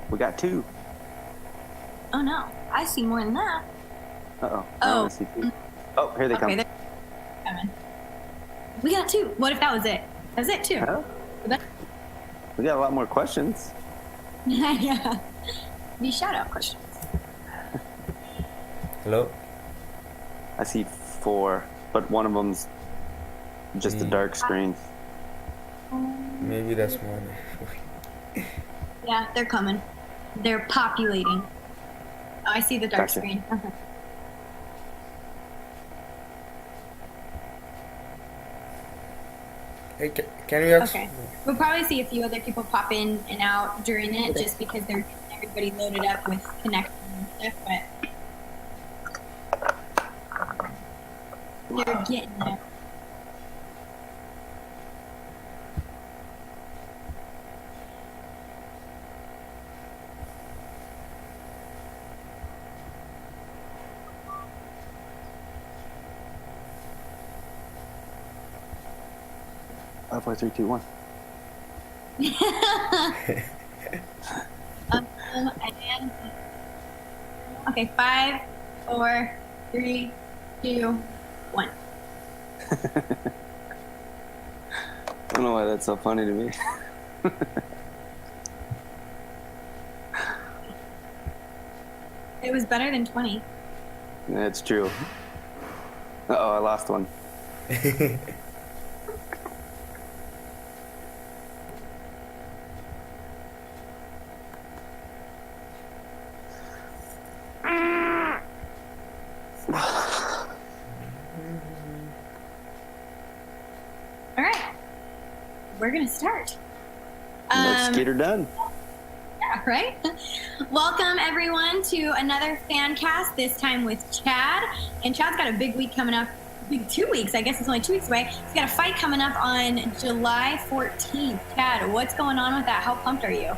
We got 2. Oh no, I see more than that. Uh-oh. Oh. I see 2. Oh, here they come. They're coming. We got 2. What if that was it? That's it too. Huh? We got a lot more questions. Yeah. These shout out questions. Hello? I see 4, but one of them's just a dark screen. Maybe that's more. Yeah, they're coming. They're populating. Oh, I see the dark Gotcha. screen. Hey, can you ask? Okay. We'll probably see a few other people pop in and out during it just because they're getting everybody loaded up with connections and stuff, but they're getting there. Five, 4, 3, 2, 1. And okay, 5, 4, 3, 2, 1. I don't know why that's so funny to me. It was better than 20. That's true. Uh-oh, I lost one. All right, we're gonna start. Let's get her done. Yeah, right? Welcome everyone to another fan cast, this time with Chad. And Chad's got a big week coming up, big 2 weeks, I guess it's only 2 weeks away. He's got a fight coming up on July 14th. Chad, what's going on with that? How pumped are you?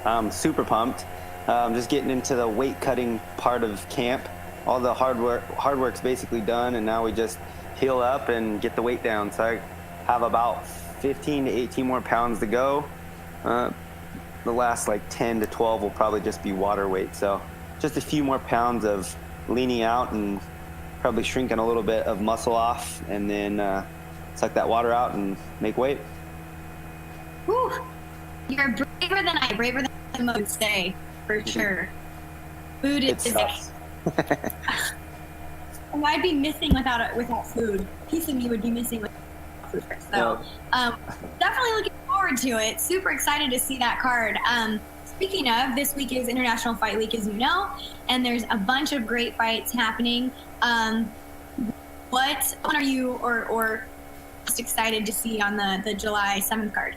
I'm super pumped. Just getting into the weight cutting part of camp. All the hard work's basically done, and now we just heal up and get the weight down. So I have about 15 to 18 more pounds to go. The last like 10 to 12 will probably just be water weight. So just a few more pounds of leaning out and probably shrinking a little bit of muscle off, and then suck that water out and make weight. Whew. You're braver than I would say, for sure. Food It is sucks. I'd be missing without food. A piece of me would be missing without food. So definitely looking forward to it. Super excited to see that card. Speaking of, this week is International Fight Week, as you know, and there's a bunch of great fights happening. What one are you or most excited to see on the July 7th card?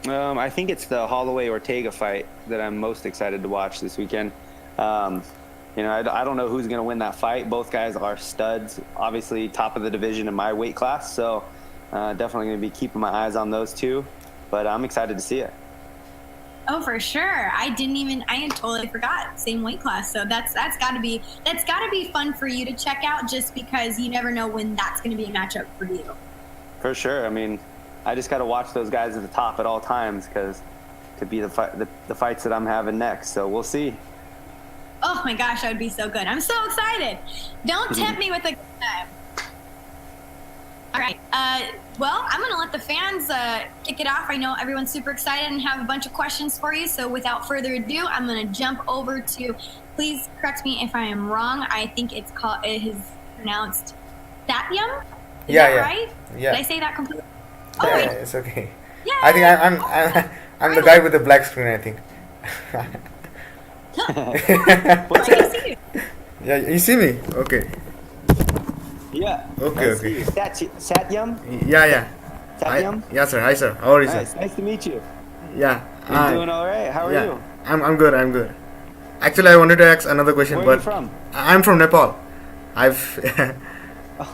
I think it's the Holloway-Ortega fight that I'm most excited to watch this weekend. I don't know who's going to win that fight. Both guys are studs, obviously top of the division in my weight class. So definitely going to be keeping my eyes on those two. But I'm excited to see it. Oh, for sure. I totally forgot. Same weight class. So that's gotta be fun for you to check out, just because you never know when that's going to be a matchup for you. For sure. I mean, I just got to watch those guys at the top at all times, because could be the fights that I'm having next. So we'll see. Oh my gosh, that would be so good. I'm so excited. Don't tempt me with a good time. All right. Well, I'm going to let the fans kick it off. I know everyone's super excited and have a bunch of questions for you. So without further ado, I'm going to jump over to, please correct me if I am wrong. I think it is pronounced Satyam. Is that right? Yeah. Did I say that completely? Yeah, wait. it's okay. Yeah. I think I'm the guy with the black screen, I think. What's I that? see you. Yeah, you see me? Okay. Yeah. Okay, Let's okay. see. Satyam? Yeah. Satyam? Yeah, sir. Hi, sir. How are you, sir? Nice to meet you. Yeah. You're doing all right. How are you? I'm good. Actually, I wanted to ask another question, Where but are you from? I'm from Nepal.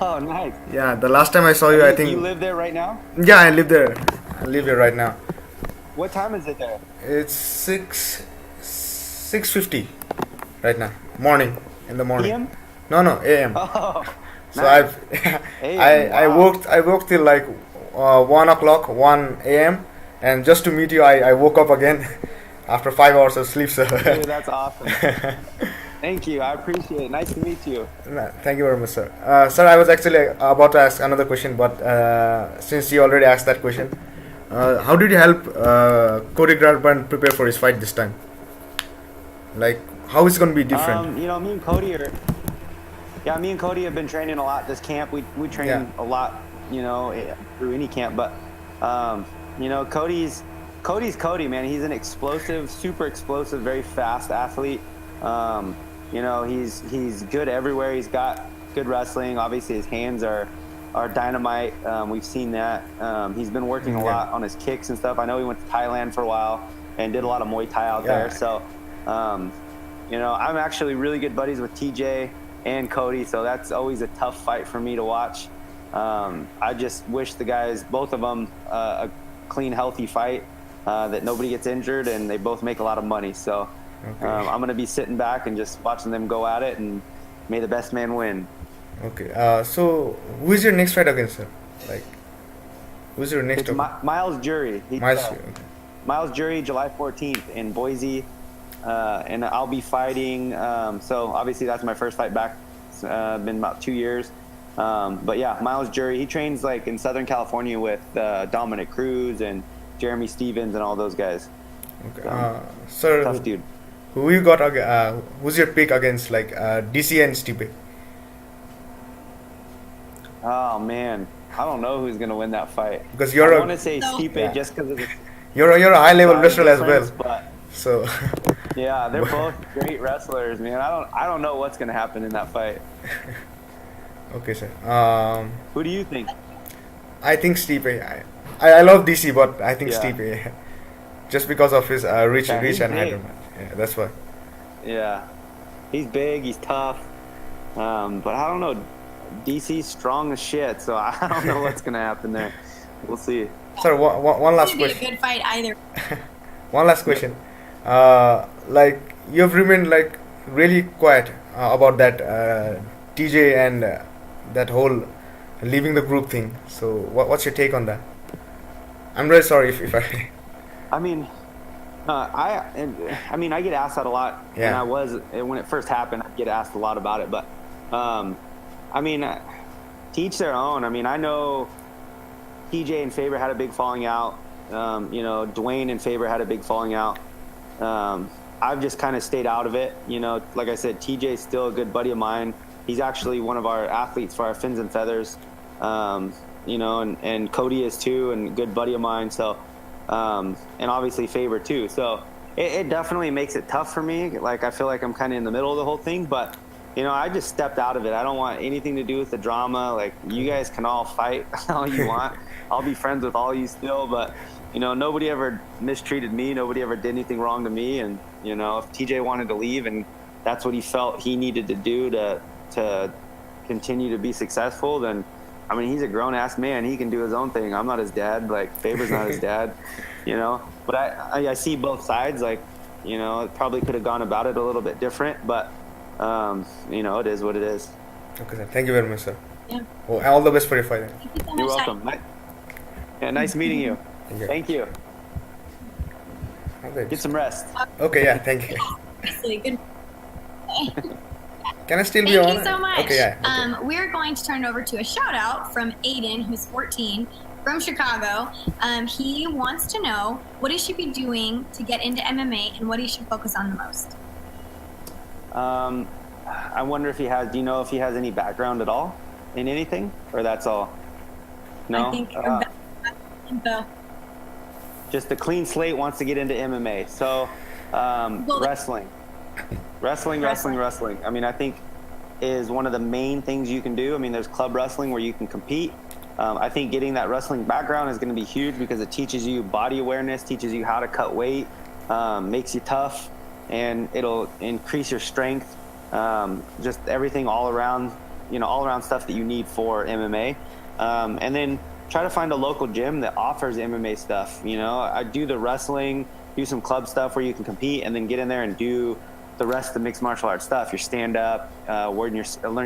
Oh, nice. Yeah, the last time I saw you, I think. You live there right now? Yeah, I live there. I live here right now. What time is it there? It's 6:50 right now. In the morning. PM? No, AM. Oh, So nice. I worked till like 1 o'clock, 1 a.m. and just to meet you, I woke up again. after 5 hours of sleep, sir. Dude, that's awesome. Thank you. I appreciate it. Nice to meet you. No, thank you very much, sir. Sir, I was actually about to ask another question, but since you already asked that question, how did you help Cody Garbrandt prepare for his fight this time? Like, how is it going to be different? You know, me and Cody have been training a lot this camp. We train Yeah. a lot, you know, through any camp. But you know, Cody's Cody, man. He's an explosive, super explosive, very fast athlete. You know, he's good everywhere. He's got good wrestling. Obviously, his hands are dynamite. We've seen that. He's been working a lot on his kicks and stuff. I know he went to Thailand for a while and did a lot of Muay Thai out there. So, you know, I'm actually really good buddies with TJ and Cody, so that's always a tough fight for me to watch. I just wish the guys, both of them, a clean, healthy fight, that nobody gets injured, and they both make a lot of money. So I'm going to be sitting back and just watching them go at it, and may the best man win. Okay. So, who is your next fight against, sir? Like, who's your next? It's Miles Jury. Miles Jury, July 14th in Boise. And I'll be fighting. So obviously that's my first fight back. It's been about 2 years. But yeah, Miles Jury, he trains like in Southern California with Dominic Cruz and Jeremy Stevens and all those guys. Okay. Sir, Tough dude. who you got? Who's your pick against like DC and Stipe? Oh man, I don't know who's gonna win that fight. Because I want to say Stipe Yeah. just because of the you're a high level size wrestler as well. difference, but So yeah, they're both great wrestlers, man. I don't know what's gonna happen in that fight. okay, sir. Who do you think? I think Stipe. I love DC, but I think Yeah. Stipe, just because of his reach Yeah, he's and height. big. Yeah, that's why. Yeah, he's big, he's tough, but I don't know. DC's strong as shit, so I don't know what's gonna happen there. We'll see. Sir, one last It's gonna be a question. good fight either. One last question. Like you've remained like really quiet about that TJ and that whole leaving the group thing. So what's your take on that? I'm really sorry if I. I mean, I mean, I get asked that a lot. Yeah. When it first happened, I get asked a lot about it. But, I mean, to each their own. I mean, I know TJ and Faber had a big falling out. You know, Dwayne and Faber had a big falling out. I've just kind of stayed out of it. You know, like I said, TJ's still a good buddy of mine. He's actually one of our athletes for our Fins and Feathers. You know, and Cody is too, and a good buddy of mine. So, and obviously Faber too. So it definitely makes it tough for me. Like, I feel like I'm kind of in the middle of the whole thing, but you know, I just stepped out of it. I don't want anything to do with the drama. Like, you guys can all fight all you want. I'll be friends with all you still, but you know, nobody ever mistreated me. Nobody ever did anything wrong to me. And you know, if TJ wanted to leave and that's what he felt he needed to do to continue to be successful, then I mean, he's a grown-ass man. He can do his own thing. I'm not his dad. Like, Faber's not his dad, you know. But I see both sides. Like, you know, it probably could have gone about it a little bit different. But, you know, it is what it is. Okay, sir. Thank you very much, sir. Yeah. Oh, all the best for your fight. Thank you so You're much, welcome. Yeah, nice meeting you. Thank you. Thank you. Okay. Get some rest. Okay, yeah, thank you. Obviously, good. Can I still be Thank on? you so much. Okay, yeah. Okay. We're going to turn it over to a shout out from Aiden, who's 14, from Chicago. He wants to know what he should be doing to get into MMA and what he should focus on the most. I wonder if he has. Do you know if he has any background at all in anything, or that's all? No. I think info. Just a clean slate, wants to get into MMA. So, wrestling. I mean, I think is one of the main things you can do. I mean, there's club wrestling where you can compete. I think getting that wrestling background is going to be huge because it teaches you body awareness, teaches you how to cut weight, makes you tough, and it'll increase your strength. Just everything all around, you know, all around stuff that you need for MMA. And then try to find a local gym that offers MMA stuff. You know, I do the wrestling, do some club stuff where you can compete, and then get in there and do the rest of the mixed martial arts stuff. Your stand up, learn your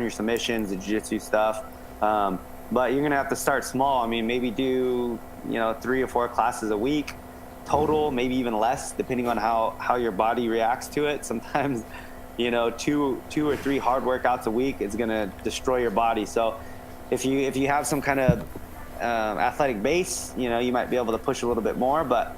submissions, the jiu-jitsu stuff. But you're gonna have to start small. I mean, maybe do 3 or 4 classes a week, total, maybe even less, depending on how your body reacts to it. Sometimes, you know, two or three hard workouts a week is going to destroy your body. So if you have some kind of athletic base, you know, you might be able to push a little bit more, but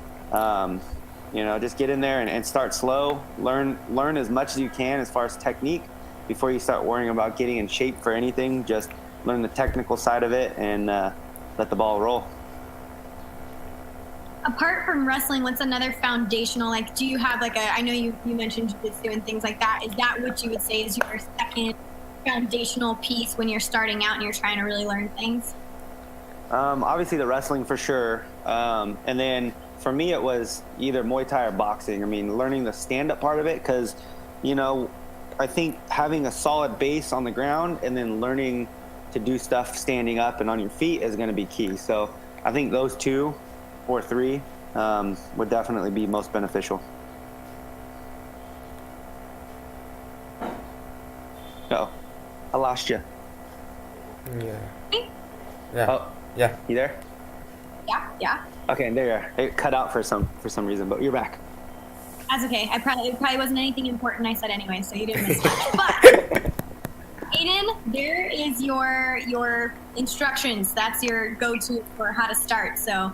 you know, just get in there and start slow. Learn as much as you can as far as technique before you start worrying about getting in shape for anything. Just learn the technical side of it and let the ball roll. Apart from wrestling, what's another foundational, like, do you have like I know you mentioned jiu-jitsu and things like that. Is that what you would say is your second foundational piece when you're starting out and you're trying to really learn things? Obviously the wrestling for sure. And then for me, it was either Muay Thai or boxing. I mean, learning the stand-up part of it, because, you know, I think having a solid base on the ground and then learning to do stuff standing up and on your feet is going to be key. So I think those 2 or 3 would definitely be most beneficial. Uh-oh, I lost you. Yeah. Yeah. Oh, Yeah. you there? Yeah. Okay, there you are. It cut out for some reason, but you're back. That's okay. It probably wasn't anything important I said anyway, so you didn't miss much. But Aiden, there is your instructions. That's your go-to for how to start. So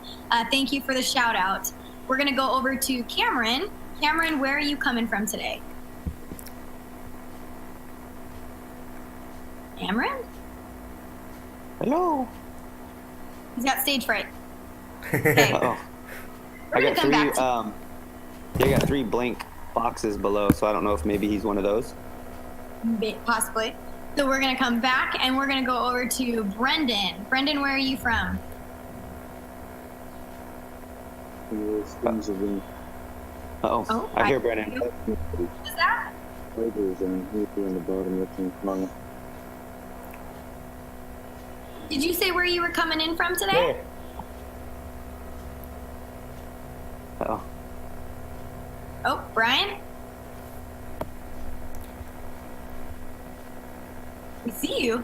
thank you for the shout out. We're gonna go over to Cameron. Cameron, where are you coming from today? Cameron? Hello. He's got stage fright. Okay. Uh-oh. We're I gonna got come 3 back to I got 3 blank boxes below, so I don't know if maybe he's one of those. possibly. So we're gonna come back and we're gonna go over to Brendan. Brendan, where are you from? Uh-oh. Oh, I hear Brennan. Who's that? Did you say where you were coming in from today? Uh-oh. Oh, Brian? We see you.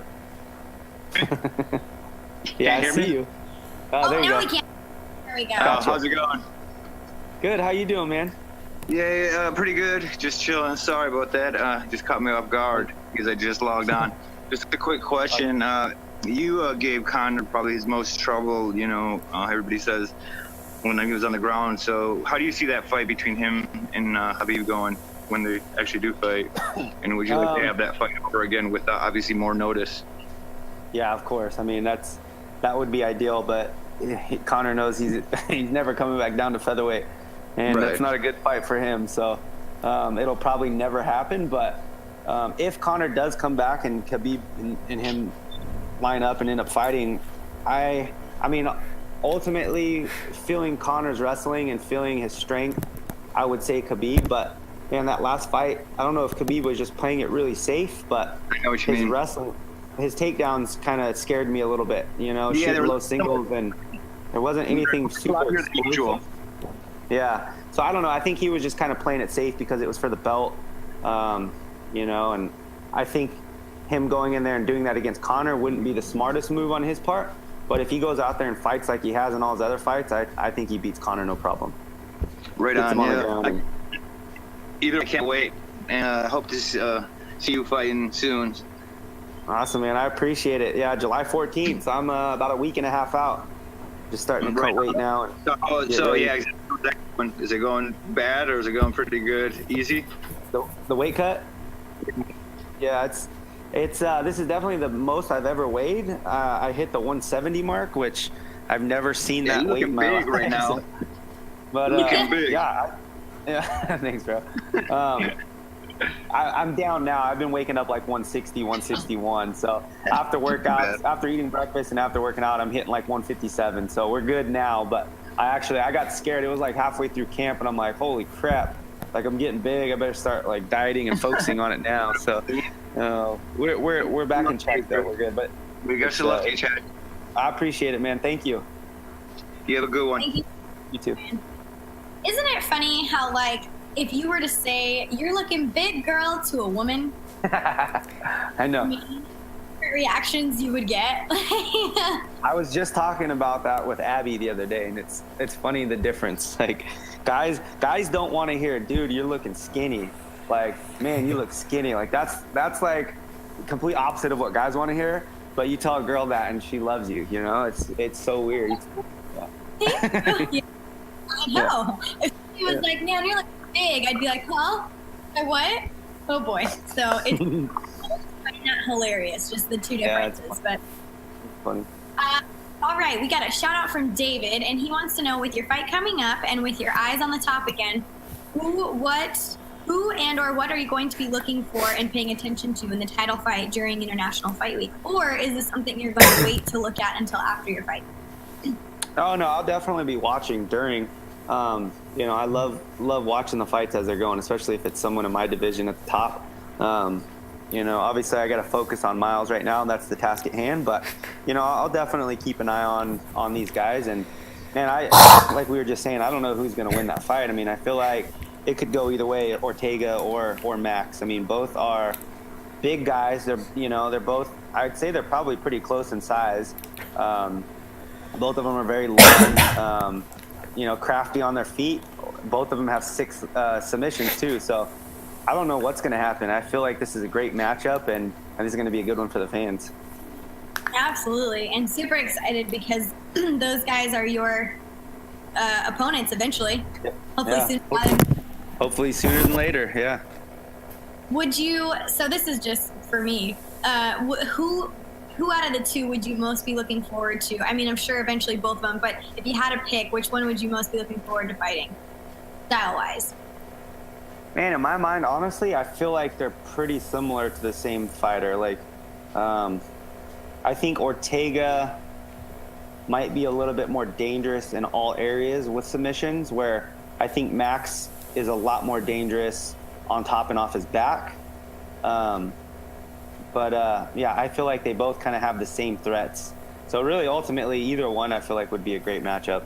Yeah, I hear see me? you. Oh, there you now go. we can. There we go. Gotcha. How's it going? Good. How you doing, man? Yeah, pretty good. Just chilling. Sorry about that. Just caught me off guard because I just logged on. Just a quick question. You gave Conor probably his most trouble, you know, everybody says, when he was on the ground. So how do you see that fight between him and Khabib going when they actually do fight? And would you like to have that fight over again with obviously more notice? Yeah, of course. I mean, that would be ideal, but Conor knows he's never coming back down to featherweight, and Right. that's not a good fight for him. So it'll probably never happen. But if Conor does come back and Khabib and him line up and end up fighting, I mean, ultimately feeling Conor's wrestling and feeling his strength, I would say Khabib. But man, that last fight, I don't know if Khabib was just playing it really safe, but I know what you his mean. wrestling, his takedowns kind of scared me a little bit. You know, Yeah, shooting low singles, and there wasn't anything super louder than usual. explosive. Yeah, so I don't know. I think he was just kind of playing it safe because it was for the belt, you know. And I think him going in there and doing that against Conor wouldn't be the smartest move on his part. But if he goes out there and fights like he has in all his other fights, I think he beats Conor no problem. Right Gets on. him on the Yeah. ground and- Either I can't wait, and I hope to see you fighting soon. Awesome, man. I appreciate it. Yeah, July 14th. So I'm about a week and a half out. Just starting to cut weight now. And get So ready. yeah, is it going bad or is it going pretty good? Easy? The weight cut? Yeah, it's this is definitely the most I've ever weighed. I hit the 170 mark, which I've never seen Yeah, that you're weight in looking my big life. right now. But Looking big. yeah, thanks, bro. I'm down now. I've been waking up like 160, 161. So after workouts, after eating breakfast and after working out, I'm hitting like 157. So we're good now. But I got scared. It was like halfway through camp, and I'm like, holy crap! Like I'm getting big. I better start like dieting and focusing on it now. So we're back in check though. We're good. But We got you lucky, Chad. I appreciate it, man. Thank you. You have a good one. Thank you. You too. Isn't it funny how, like, if you were to say you're looking big, girl, to a woman, I know. I mean, different reactions you would get. I was just talking about that with Abby the other day, and it's funny the difference. Like, guys don't want to hear, dude, you're looking skinny. Like, man, you look skinny. Like that's like complete opposite of what guys want to hear. But you tell a girl that, and she loves you. You know, it's so weird. Yeah, I know. If she was like, man, you're like big, I'd be like, huh? Like, what? Oh boy. So it's not hilarious, just the two differences. But funny. All right, we got a shout out from David, and he wants to know, with your fight coming up and with your eyes on the top again, who and or what are you going to be looking for and paying attention to in the title fight during International Fight Week? Or is this something you're going to wait to look at until after your fight? Oh no, I'll definitely be watching during. You know, I love watching the fights as they're going, especially if it's someone in my division at the top. You know, obviously I got to focus on Miles right now. That's the task at hand. But you know, I'll definitely keep an eye on these guys. And I like we were just saying, I don't know who's going to win that fight. I mean, I feel like it could go either way, Ortega or Max. I mean, both are big guys. They're both. I'd say they're probably pretty close in size. Both of them are very long. You know, crafty on their feet. Both of them have 6 submissions too. So I don't know what's going to happen. I feel like this is a great matchup, and this is going to be a good one for the fans. Absolutely, and super excited because those guys are your opponents eventually. Hopefully soon. Hopefully sooner than later. Yeah. Would you? So this is just for me. Who out of the two would you most be looking forward to? I mean, I'm sure eventually both of them, but if you had to pick, which one would you most be looking forward to fighting, style-wise? Man, in my mind, honestly, I feel like they're pretty similar to the same fighter. Like, I think Ortega might be a little bit more dangerous in all areas with submissions, where I think Max is a lot more dangerous on top and off his back. But yeah, I feel like they both kind of have the same threats. So really, ultimately, either one I feel like would be a great matchup.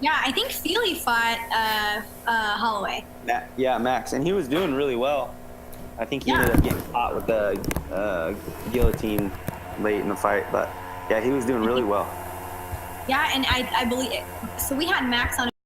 Yeah, I think Feely fought Holloway. Yeah, Max, and he was doing really well. I think he ended up getting caught with the guillotine late in the fight, but yeah, he was doing really well. Yeah, and I believe it. So we had Max on